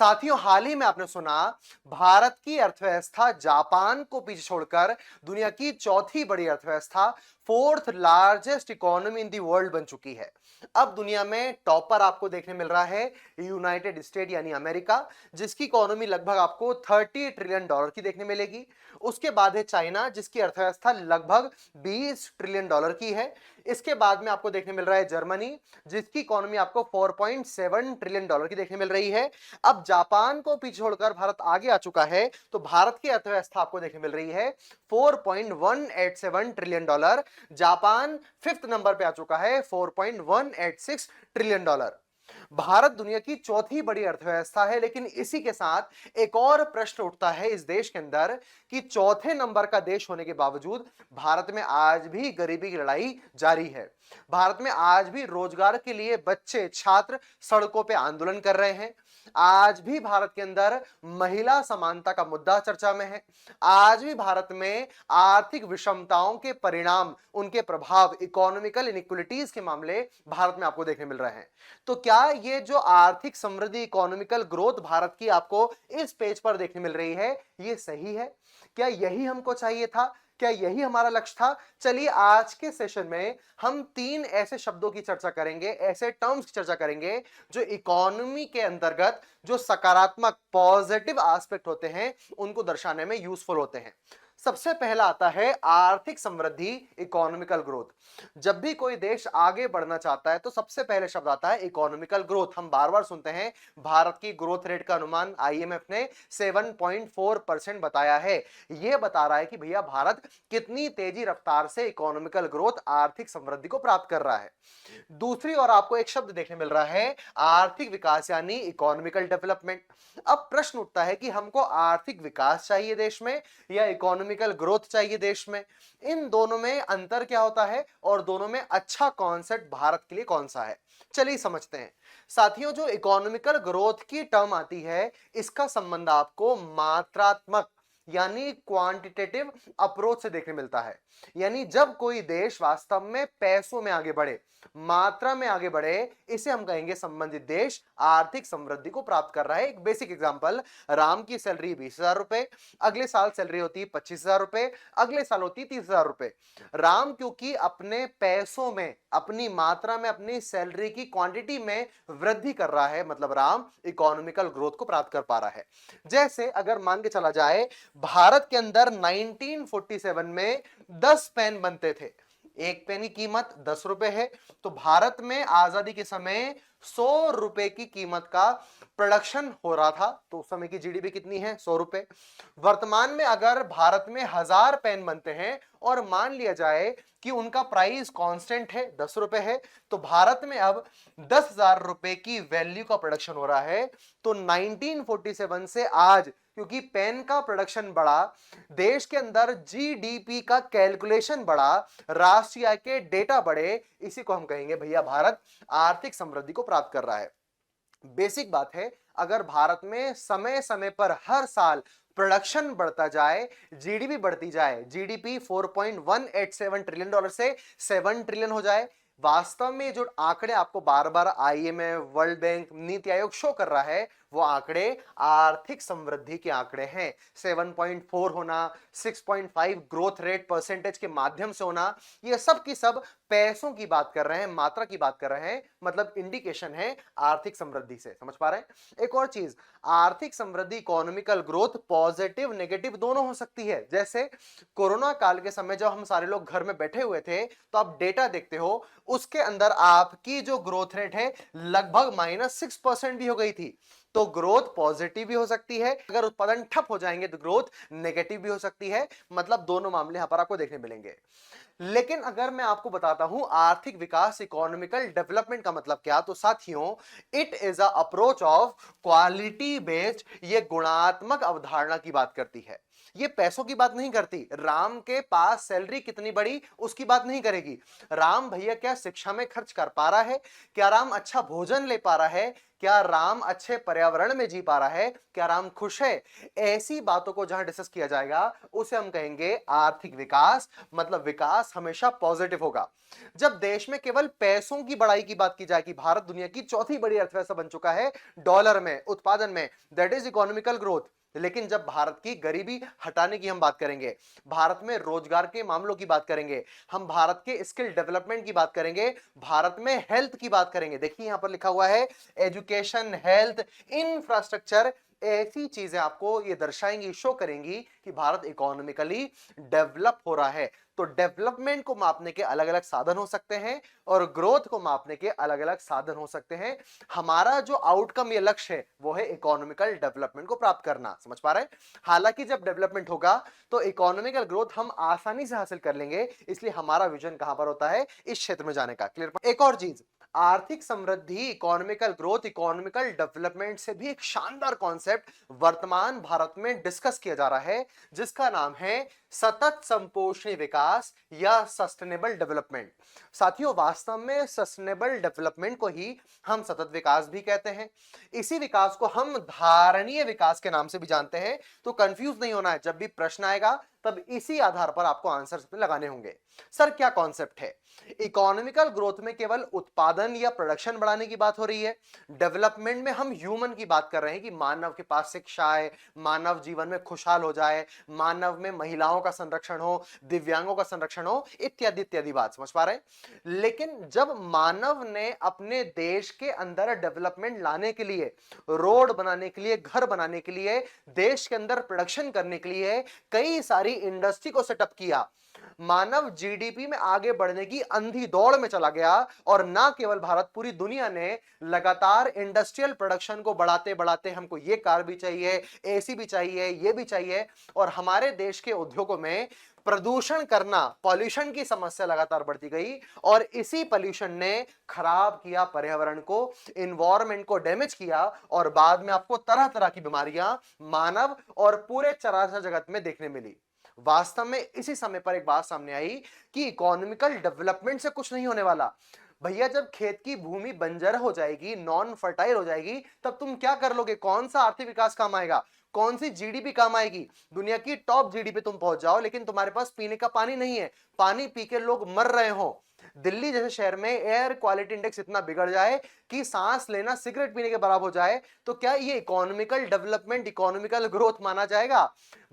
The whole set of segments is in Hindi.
साथियों, हाल ही में आपने सुना भारत की अर्थव्यवस्था जापान को पीछे छोड़कर दुनिया की चौथी बड़ी अर्थव्यवस्था, fourth largest economy in the world बन चुकी है। अब दुनिया में टॉपर आपको देखने मिल रहा है यूनाइटेड स्टेट यानी अमेरिका, जिसकी इकोनॉमी लगभग आपको 30 ट्रिलियन डॉलर की देखने मिलेगी। उसके बाद है चाइना, जिसकी अर्थव्यवस्था लगभग 20 ट्रिलियन डॉलर की है। इसके बाद में आपको देखने मिल रहा है जर्मनी, जिसकी इकोनॉमी आपको 4.7 ट्रिलियन डॉलर की देखने मिल रही है। अब जापान को पीछे छोड़कर भारत आगे आ चुका है, तो भारत की अर्थव्यवस्था आपको देखने मिल रही है 4.187 trillion dollar. Japan fifth number पे आ चुका है 4.186 ट्रिलियन डॉलर। भारत दुनिया की चौथी बड़ी अर्थव्यवस्था है, लेकिन इसी के साथ एक और प्रश्न उठता है इस देश के अंदर कि चौथे नंबर का देश होने के बावजूद भारत में आज भी गरीबी की लड़ाई जारी है। भारत में आज भी रोजगार के लिए बच्चे, छात्र सड़कों पे आंदोलन कर रहे हैं। आज भी भारत के अंदर महिला समानता का मुद्दा चर्चा में है। आज भी भारत में आर्थिक विषमताओं के परिणाम, उनके प्रभाव, इकोनॉमिकल इनइक्वलिटीज के मामले भारत में आपको देखने मिल रहे हैं। तो क्या ये जो आर्थिक समृद्धि, इकोनॉमिकल ग्रोथ भारत की आपको इस पेज पर देखने मिल रही है, ये सही है? क्या यही हमको चाहिए था? क्या यही हमारा लक्ष्य था? चलिए आज के सेशन में हम तीन ऐसे शब्दों की चर्चा करेंगे, ऐसे टर्म्स की चर्चा करेंगे जो इकोनॉमी के अंतर्गत जो सकारात्मक, पॉजिटिव एस्पेक्ट होते हैं, उनको दर्शाने में यूजफुल होते हैं। सबसे पहला आता है आर्थिक समृद्धि, इकोनॉमिकल ग्रोथ। जब भी कोई देश आगे बढ़ना चाहता है तो सबसे पहले शब्द आता है इकोनॉमिकल ग्रोथ। हम बार बार सुनते हैं भारत की ग्रोथ रेट का अनुमान आईएमएफ ने 7.4% बताया है। यह बता रहा है कि भैया भारत कितनी तेजी रफ्तार से इकोनॉमिकल ग्रोथ, आर्थिक समृद्धि को प्राप्त कर रहा है। दूसरी ओर आपको एक शब्द देखने मिल रहा है आर्थिक विकास यानी इकोनॉमिकल डेवलपमेंट। अब प्रश्न उठता है कि हमको आर्थिक विकास चाहिए देश में या इकोनॉमिकल ग्रोथ चाहिए देश में? इन दोनों में अंतर क्या होता है और दोनों में अच्छा कॉन्सेप्ट भारत के लिए कौन सा है, चलिए समझते हैं। साथियों, जो इकोनॉमिकल ग्रोथ की टर्म आती है, इसका संबंध आपको मात्रात्मक यानी क्वांटिटेटिव अप्रोच से देखने मिलता है। यानी जब कोई देश वास्तव में पैसों में आगे बढ़े, मात्रा में आगे बढ़े, इसे हम कहेंगे संबंधित देश आर्थिक समृद्धि को प्राप्त कर रहा है। एक बेसिक एग्जांपल, राम की सैलरी 20,000 रुपए, अगले साल सैलरी होती 25,000 रुपए, अगले साल होती 30,000 रुपए। राम क्योंकि अपने पैसों में, अपनी मात्रा में, अपनी सैलरी की क्वांटिटी में वृद्धि कर रहा है, मतलब राम इकोनॉमिकल ग्रोथ को प्राप्त कर पा रहा है। जैसे अगर मान के चला जाए भारत के अंदर 1947 में 10 पेन बनते थे, एक पेन की कीमत 10 रुपए है, तो भारत में आजादी के समय 100 रुपए की कीमत का प्रोडक्शन हो रहा था। तो उस समय की जीडीपी कितनी है? 100 रुपए। वर्तमान में अगर भारत में 1000 पेन बनते हैं और मान लिया जाए कि उनका प्राइस कांस्टेंट है, 10 रुपए है, तो भारत में अब 10,000 रुपए की वैल्यू का प्रोडक्शन हो रहा है। तो 1947 से आज क्योंकि पेन का प्रोडक्शन बढ़ा, देश के अंदर जीडीपी का कैलकुलेशन बढ़ा, राष्ट्रीय आय के डेटा बढ़े, इसी को हम कहेंगे भैया भारत आर्थिक समृद्धि को प्राप्त कर रहा है। बेसिक बात है, अगर भारत में समय समय पर हर साल प्रोडक्शन बढ़ता जाए, जीडीपी बढ़ती जाए, जीडीपी 4.187 ट्रिलियन डॉलर से 7 ट्रिलियन हो जाए, वास्तव में जो आंकड़े आपको बार बार IMF, world bank, NITI Aayog show कर रहा है, वो आंकड़े आर्थिक समृद्धि के आंकड़े हैं। 7.4 होना, 6.5 ग्रोथ रेट परसेंटेज के माध्यम से होना, ये सब की सब पैसों की बात कर रहे हैं, मात्रा की बात कर रहे हैं, मतलब इंडिकेशन है आर्थिक समृद्धि से। समझ पा रहे हैं? एक और चीज, आर्थिक समृद्धि, इकोनॉमिकल ग्रोथ पॉजिटिव नेगेटिव दोनों हो सकती है। जैसे कोरोना काल के समय जब हम सारे लोग घर में बैठे हुए थे, तो आप डेटा देखते हो, उसके अंदर आपकी जो ग्रोथ रेट है लगभग -6% भी हो गई थी। तो ग्रोथ पॉजिटिव भी हो सकती है, अगर उत्पादन ठप हो जाएंगे तो ग्रोथ नेगेटिव भी हो सकती है। मतलब दोनों मामले यहां पर आपको देखने मिलेंगे। लेकिन अगर मैं आपको बताता हूं आर्थिक विकास, इकोनॉमिकल डेवलपमेंट का मतलब क्या, तो साथियों it is a approach of quality based, ये गुणात्मक अवधारणा की बात करती है। ये पैसों की बात नहीं करती, राम के पास सैलरी कितनी बड़ी उसकी बात नहीं करेगी। राम भैया क्या शिक्षा में खर्च कर पा रहा है, क्या राम अच्छा भोजन ले पा रहा है, क्या राम अच्छे पर्यावरण में जी पा रहा है, क्या राम खुश है, ऐसी बातों को जहां डिस्कस किया जाएगा उसे हम कहेंगे आर्थिक विकास। मतलब विकास हमेशा पॉजिटिव होगा। जब देश में केवल पैसों की बढ़ाई की बात की जाए कि भारत दुनिया की चौथी बड़ी अर्थव्यवस्था बन चुका है डॉलर में, उत्पादन में, दैट इज इकोनॉमिकल ग्रोथ। लेकिन जब भारत की गरीबी हटाने की हम बात करेंगे, भारत में रोजगार के मामलों की बात करेंगे, हम भारत के स्किल डेवलपमेंट की बात करेंगे, भारत में हेल्थ की बात करेंगे, देखिए यहां पर लिखा हुआ है एजुकेशन, हेल्थ, इंफ्रास्ट्रक्चर, ऐसी चीजें आपको ये दर्शाएंगी, शो करेंगी कि भारत इकोनॉमिकली डेवलप हो रहा है। तो डेवलपमेंट को मापने के अलग अलग साधन हो सकते हैं और ग्रोथ को मापने के अलग अलग साधन हो सकते हैं। हमारा जो आउटकम, ये लक्ष्य है, वो है इकोनॉमिकल डेवलपमेंट को प्राप्त करना। समझ पा रहे हैं? हालांकि जब डेवलपमेंट होगा तो इकोनॉमिकल ग्रोथ हम आसानी से हासिल कर लेंगे, इसलिए हमारा विजन कहां पर होता है, इस क्षेत्र में जाने का। क्लियर? एक और चीज, आर्थिक समृद्धि, इकोनॉमिकल ग्रोथ, इकोनॉमिकल डेवलपमेंट से भी एक शानदार कॉन्सेप्ट वर्तमान भारत में डिस्कस किया जा रहा है, जिसका नाम है सतत संपोषणी विकास या सस्टेनेबल डेवलपमेंट। साथियों, वास्तव में सस्टेनेबल डेवलपमेंट को ही हम सतत विकास भी कहते हैं। इसी विकास को हम धारणीय विकास के नाम से भी जानते हैं। तो कंफ्यूज नहीं होना है, जब भी प्रश्न आएगा तब इसी आधार पर आपको आंसर लगाने होंगे। सर क्या कॉन्सेप्ट है? इकोनॉमिकल ग्रोथ में केवल उत्पादन या प्रोडक्शन बढ़ाने की बात हो रही है। डेवलपमेंट में हम ह्यूमन की बात कर रहे हैं कि मानव के पास शिक्षा आए, मानव जीवन में खुशहाल हो जाए, मानव में महिलाओं का संरक्षण हो, दिव्यांगों का संरक्षण हो, इत्यादि इत्यादि बात। समझ पा रहे हैं? लेकिन जब मानव ने अपने देश के अंदर डेवलपमेंट लाने के लिए, रोड बनाने के लिए, घर बनाने के लिए, देश के अंदर प्रोडक्शन करने के लिए कई सारी इंडस्ट्री को सेटअप किया, मानव जीडीपी में आगे बढ़ने की अंधी दौड़ में चला गया, और ना केवल भारत, पूरी दुनिया ने लगातार इंडस्ट्रियल प्रोडक्शन को बढ़ाते बढ़ाते हमको ये कार भी चाहिए, एसी भी चाहिए, ये भी चाहिए, और हमारे देश के उद्योगों में प्रदूषण करना, पॉल्यूशन की समस्या लगातार बढ़ती गई, और इसी पॉल्यूशन ने खराब किया पर्यावरण को, इन्वायरमेंट को डैमेज किया, और बाद में आपको तरह तरह की बीमारियां मानव और पूरे चराचर जगत में देखने मिली। वास्तव में इसी समय पर एक बात सामने आई कि इकोनॉमिकल डेवलपमेंट से कुछ नहीं होने वाला। भैया जब खेत की भूमि बंजर हो जाएगी, नॉन फर्टाइल हो जाएगी, तब तुम क्या कर लोगे? कौन सा आर्थिक विकास काम आएगा? कौन सी जीडीपी काम आएगी? दुनिया की टॉप जीडीपी तुम पहुंच जाओ, लेकिन तुम्हारे पास पीने का पानी नहीं है, पानी पी के लोग मर रहे हो। दिल्ली जैसे शहर में एयर क्वालिटी इंडेक्स इतना बिगड़ जाए कि सांस लेना सिगरेट पीने के बराबर हो जाए, तो क्या ये इकोनॉमिकल डेवलपमेंट, इकोनॉमिकल ग्रोथ माना जाएगा?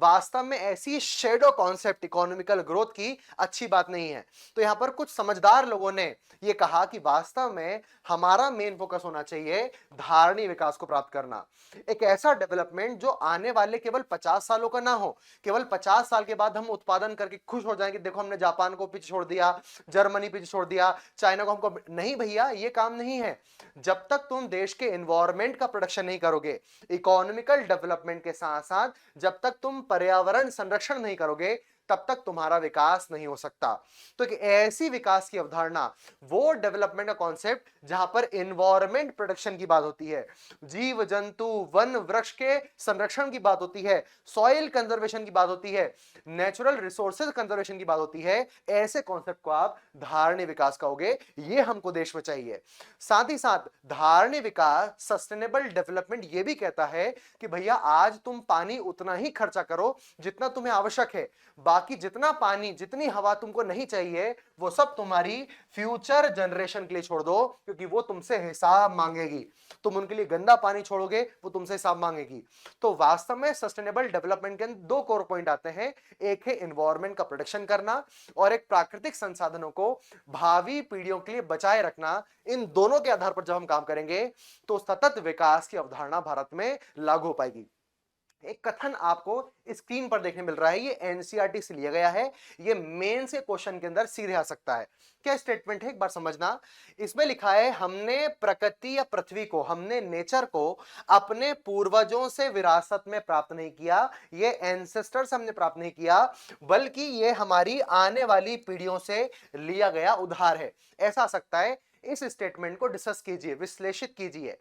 वास्तव में ऐसी शेडो कॉन्सेप्ट इकोनॉमिकल ग्रोथ की अच्छी बात नहीं है। तो यहां पर कुछ समझदार लोगों ने ये कहा कि वास्तव में हमारा मेन फोकस होना चाहिए धारणीय विकास को प्राप्त करना, एक ऐसा डेवलपमेंट जो आने वाले केवल 50 सालों का ना हो, केवल 50 साल के बाद हम उत्पादन करके खुश हो जाएंगे, देखो हमने जापान को पीछे छोड़ दिया, जर्मनी पीछे छोड़ दिया, चाइना को हमको नहीं। भैया ये काम नहीं है। जब तक तुम देश के एनवायरनमेंट का प्रोटेक्शन नहीं करोगे, इकोनॉमिकल डेवलपमेंट के साथ साथ जब तक तुम पर्यावरण संरक्षण नहीं करोगे, तब तक तुम्हारा विकास नहीं हो सकता। तो एक ऐसी विकास की अवधारणा, वो डेवलपमेंट का कॉन्सेप्ट जहां पर एनवायरनमेंट प्रोटेक्शन की बात होती है, जीव जंतु वन वृक्ष के संरक्षण की बात होती है, सॉइल कंजर्वेशन की बात होती है, नेचुरल रिसोर्सेज कंजर्वेशन की बात होती है, ऐसे कॉन्सेप्ट को आप धारणीय विकास कहोगे। ये हमको देश में चाहिए। साथ ही साथ धारणीय विकास, सस्टेनेबल डेवलपमेंट ये भी कहता है कि भैया आज तुम पानी उतना ही खर्चा करो जितना तुम्हें आवश्यक है, बाकी जितना पानी, जितनी हवा तुमको नहीं चाहिए, वो सब तुम्हारी फ्यूचर जनरेशन के लिए छोड़ दो, क्योंकि वो तुमसे हिसाब मांगेगी। तुम उनके लिए गंदा पानी छोड़ोगे, वो तुमसे हिसाब मांगेगी। तो वास्तव में सस्टेनेबल डेवलपमेंट के अंदर दो कोर पॉइंट आते हैं, एक है एनवायरनमेंट का प्रोटेक्शन करना, और एक प्राकृतिक संसाधनों को भावी पीढ़ियों के लिए बचाए रखना। इन दोनों के आधार पर जब हम काम करेंगे तो सतत विकास की अवधारणा भारत में लागू हो पाएगी। एक कथन आपको स्क्रीन पर देखने मिल रहा है, ये एनसीईआरटी से लिया गया है, ये मेंस के क्वेश्चन के अंदर सीधे आ सकता है। क्या स्टेटमेंट है, एक बार समझना। इसमें लिखा है, हमने प्रकृति या पृथ्वी को, हमने नेचर को अपने पूर्वजों से विरासत में प्राप्त नहीं किया, ये एंसेस्टर्स हमने प्राप्त नहीं किया, बल्कि ये हमारी आने वाली पीढ़ियों से लिया गया उधार है। ऐसा आ सकता है। इस स्टेटमेंट को डिस्कस कीजिए, विश्लेषित कीजिए।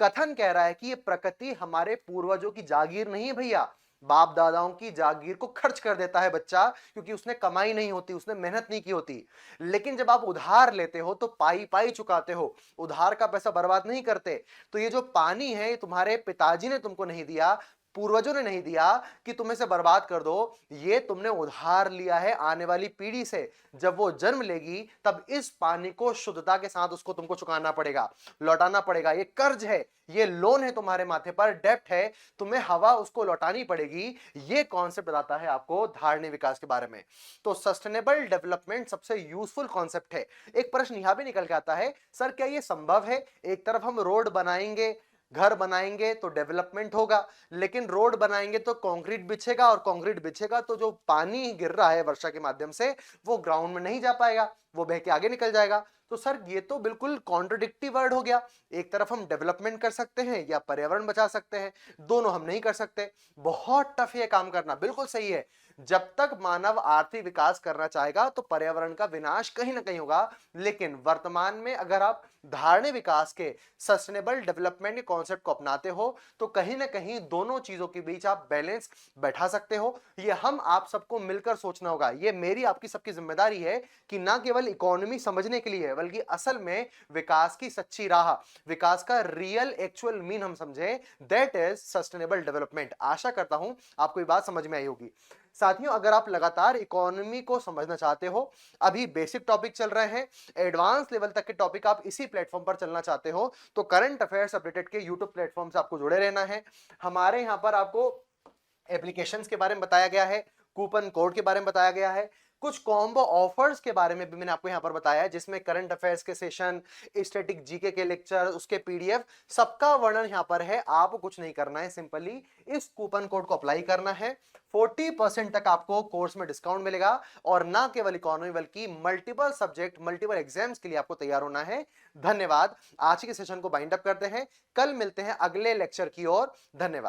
कथन कह रहा है कि ये प्रकृति हमारे पूर्वजों की जागीर नहीं है भैया, बाप दादाओं की जागीर को खर्च कर देता है बच्चा, क्योंकि उसने कमाई नहीं होती, उसने मेहनत नहीं की होती। लेकिन जब आप उधार लेते हो तो पाई पाई चुकाते हो, उधार का पैसा बर्बाद नहीं करते। तो ये जो पानी है, ये तुम्हारे पिताजी ने तुमको नहीं दिया, पूर्वजों ने नहीं दिया कि तुम इसे बर्बाद कर दो, ये तुमने उधार लिया है आने वाली पीढ़ी से। जब वो जन्म लेगी तब इस पानी को शुद्धता के साथ उसको तुमको चुकाना पड़ेगा, लौटाना पड़ेगा। ये कर्ज है, ये लोन है, तुम्हारे माथे पर डेप्ट है, तुम्हें हवा उसको लौटानी पड़ेगी। ये कॉन्सेप्ट बताता है आपको धारणीय विकास के बारे में। तो सस्टेनेबल डेवलपमेंट सबसे यूजफुल कॉन्सेप्ट है। एक प्रश्न यहां भी निकल के आता है, सर क्या ये संभव है? एक तरफ हम रोड बनाएंगे, घर बनाएंगे तो डेवलपमेंट होगा, लेकिन रोड बनाएंगे तो कंक्रीट बिछेगा, और कंक्रीट बिछेगा तो जो पानी गिर रहा है वर्षा के माध्यम से वो ग्राउंड में नहीं जा पाएगा, वो बह के आगे निकल जाएगा। तो सर ये तो बिल्कुल कॉन्ट्रडिक्टिव वर्ड हो गया। एक तरफ हम डेवलपमेंट कर सकते हैं या पर्यावरण बचा सकते हैं, दोनों हम नहीं कर सकते। बहुत टफ है काम करना, बिल्कुल सही है। जब तक मानव आर्थिक विकास करना चाहेगा तो पर्यावरण का विनाश कहीं ना कहीं होगा। लेकिन वर्तमान में अगर आप धारणीय विकास के, सस्टेनेबल डेवलपमेंट के कॉन्सेप्ट को अपनाते हो तो कहीं ना कहीं दोनों चीजों के बीच आप बैलेंस बैठा सकते हो। ये हम आप सबको मिलकर सोचना होगा। ये मेरी आपकी सबकी जिम्मेदारी है कि ना केवल इकोनॉमी समझने के लिए, बल्कि असल में विकास की सच्ची राह, विकास का रियल एक्चुअल मीन हम समझें। That is sustainable development. आशा करता हूं आपको ये बात समझ में आई होगी। साथियों, अगर आप लगातार इकोनॉमी को समझना चाहते हो, अभी बेसिक टॉपिक चल रहे हैं, एडवांस लेवल तक के टॉपिक आप इसी प्लेटफॉर्म पर चलना चाहते हो, तो करंट अफेयर्स अपडेटेड के यूट्यूब प्लेटफॉर्म से आपको जुड़े रहना है। हमारे यहां पर आपको एप्लीकेशंस के बारे में बताया गया है, कूपन कोड के बारे में बताया गया है, कुछ कॉम्बो ऑफर्स के बारे में भी मैंने आपको यहां पर बताया है, जिसमें करंट अफेयर्स के सेशन, स्टैटिक जीके के लेक्चर, उसके पीडीएफ, सबका वर्णन यहां पर है। आपको कुछ नहीं करना है, सिंपली इस कूपन कोड को अप्लाई करना है। 40% तक आपको कोर्स में डिस्काउंट मिलेगा, और ना केवल इकोनॉमी बल्कि मल्टीपल सब्जेक्ट, मल्टीपल एग्जाम्स के लिए आपको तैयार होना है। धन्यवाद। आज के सेशन को बाइंड अप करते हैं, कल मिलते हैं अगले लेक्चर की ओर। धन्यवाद।